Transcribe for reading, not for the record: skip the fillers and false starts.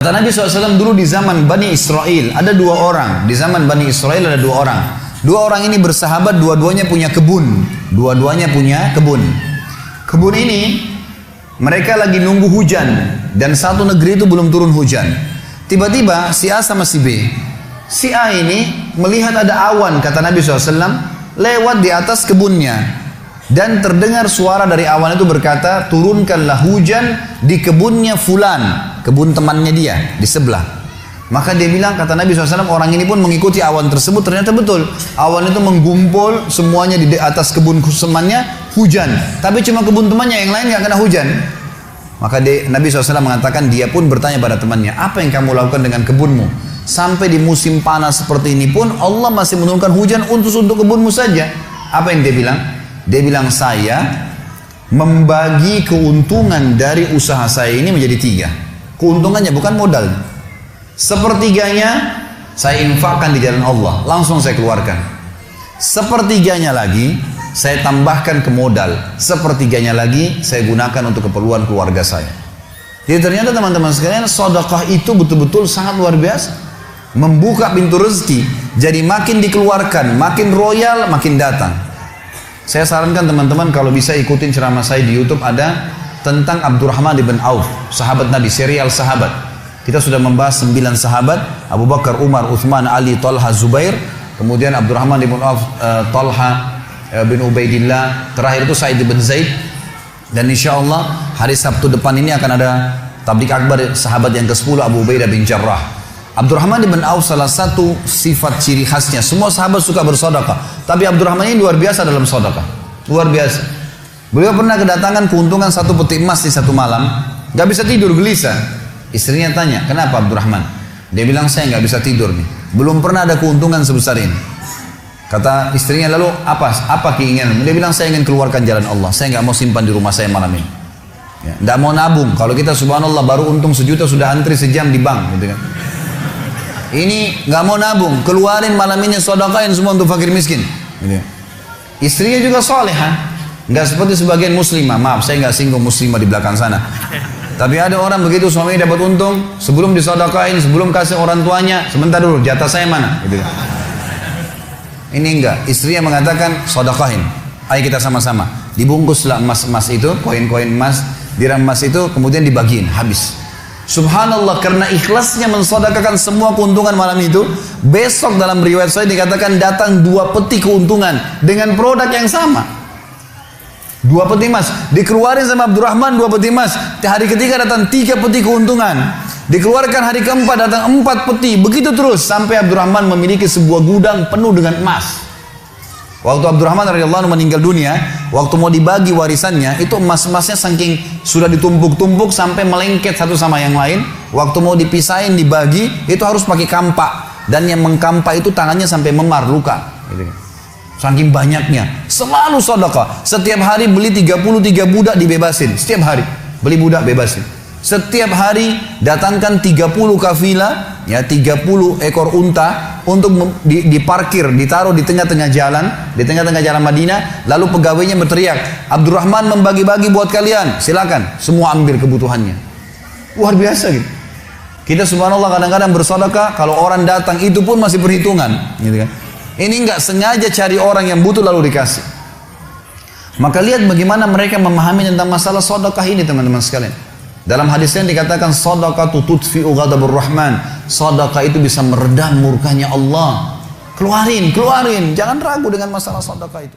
Kata Nabi SAW dulu di zaman Bani Israel, ada dua orang. Di zaman Bani Israel ada dua orang. Dua orang ini bersahabat, dua-duanya punya kebun. Dua-duanya punya kebun. Kebun ini, mereka lagi nunggu hujan. Dan satu negeri itu belum turun hujan. Tiba-tiba si A sama si B. Si A ini melihat ada awan, kata Nabi SAW, lewat di atas kebunnya. Dan terdengar suara dari awan itu berkata, turunkanlah hujan di kebunnya fulan, kebun temannya dia di sebelah. Maka dia bilang, kata Nabi SAW, orang ini pun mengikuti awan tersebut. Ternyata betul, awan itu menggumpul semuanya di atas kebun temannya, hujan. Tapi cuma kebun temannya, yang lain nggak kena hujan. Maka Nabi SAW mengatakan, dia pun bertanya pada temannya, apa yang kamu lakukan dengan kebunmu? Sampai di musim panas seperti ini pun Allah masih menurunkan hujan untuk kebunmu saja. Apa yang dia bilang? Dia bilang, saya membagi keuntungan dari usaha saya ini menjadi tiga. Keuntungannya bukan modal. Sepertiganya saya infakkan di jalan Allah, langsung saya keluarkan. Sepertiganya lagi saya tambahkan ke modal. Sepertiganya lagi saya gunakan untuk keperluan keluarga saya. Jadi ternyata teman-teman sekalian, sedekah itu betul-betul sangat luar biasa. Membuka pintu rezeki. Jadi makin dikeluarkan, makin royal, makin datang. Saya sarankan teman-teman kalau bisa ikutin ceramah saya di YouTube, ada tentang Abdurrahman bin Auf, sahabat Nabi, serial sahabat. Kita sudah membahas 9 sahabat, Abu Bakar, Umar, Uthman, Ali, Talha, Zubair, kemudian Abdurrahman bin Auf, Talha bin Ubaidillah, terakhir itu Sa'id bin Zaid. Dan insya Allah hari Sabtu depan ini akan ada tablik akbar sahabat yang ke-10, Abu Ubaidah bin Jarrah. Abdurrahman bin Auf salah satu sifat ciri khasnya, semua sahabat suka bersedekah, tapi Abdurrahman ini luar biasa dalam sedekah, luar biasa. Beliau pernah kedatangan keuntungan 1 peti emas di satu malam, gak bisa tidur, gelisah. Istrinya tanya, kenapa Abdurrahman? Dia bilang, saya gak bisa tidur nih, belum pernah ada keuntungan sebesar ini. Kata istrinya, lalu apa keinginan? Dia bilang, saya ingin keluarkan jalan Allah, saya gak mau simpan di rumah saya malam ini. Ya, gak mau nabung. Kalau kita subhanallah baru untung 1 juta sudah antri sejam di bank, gitu kan. Ini nggak mau nabung, keluarin malam ini sedekahin semua untuk fakir miskin. Gitu. Istrinya juga solehah, nggak seperti sebagian muslimah. Maaf, saya nggak singgung muslimah di belakang sana. Tapi ada orang begitu, suaminya dapat untung, sebelum disedekahin, sebelum kasih orang tuanya, sebentar dulu, jatah saya mana? Gitu. Ini enggak, istrinya mengatakan sedekahin. Ayo kita sama-sama. Dibungkuslah emas-emas itu, koin-koin emas, dirham emas itu, kemudian dibagiin, habis. Subhanallah, karena ikhlasnya mensedekahkan semua keuntungan malam itu, besok dalam riwayat saya dikatakan datang 2 peti keuntungan dengan produk yang sama. 2 peti emas dikeluarin sama Abdurrahman, 2 peti emas. Hari ketiga datang 3 peti keuntungan. Dikeluarkan hari keempat datang 4 peti. Begitu terus sampai Abdurrahman memiliki sebuah gudang penuh dengan emas. Waktu Abdurrahman radhiyallahu anhu meninggal dunia, waktu mau dibagi warisannya, itu emas-emasnya saking sudah ditumpuk-tumpuk sampai melengket satu sama yang lain. Waktu mau dipisahin, dibagi, itu harus pakai kampak. Dan yang mengkampak itu tangannya sampai memar, luka. Saking banyaknya. Selalu sedekah. Setiap hari beli 33 budak dibebasin. Setiap hari beli budak bebasin. Setiap hari datangkan 30 kafilah, ya 30 ekor unta untuk diparkir, ditaruh di tengah-tengah jalan Madinah. Lalu pegawainya berteriak, Abdurrahman membagi-bagi buat kalian, silakan, semua ambil kebutuhannya. Luar biasa gitu. Kita subhanallah kadang-kadang bersedekah, kalau orang datang itu pun masih perhitungan, gitu kan. Ini nggak sengaja cari orang yang butuh lalu dikasih. Maka lihat bagaimana mereka memahami tentang masalah sedekah ini, teman-teman sekalian. Dalam hadis yang dikatakan sadaqatu tudfi'u ghadabur rahman. Sedekah itu bisa meredam murkanya Allah. Keluarin, jangan ragu dengan masalah sedekah itu.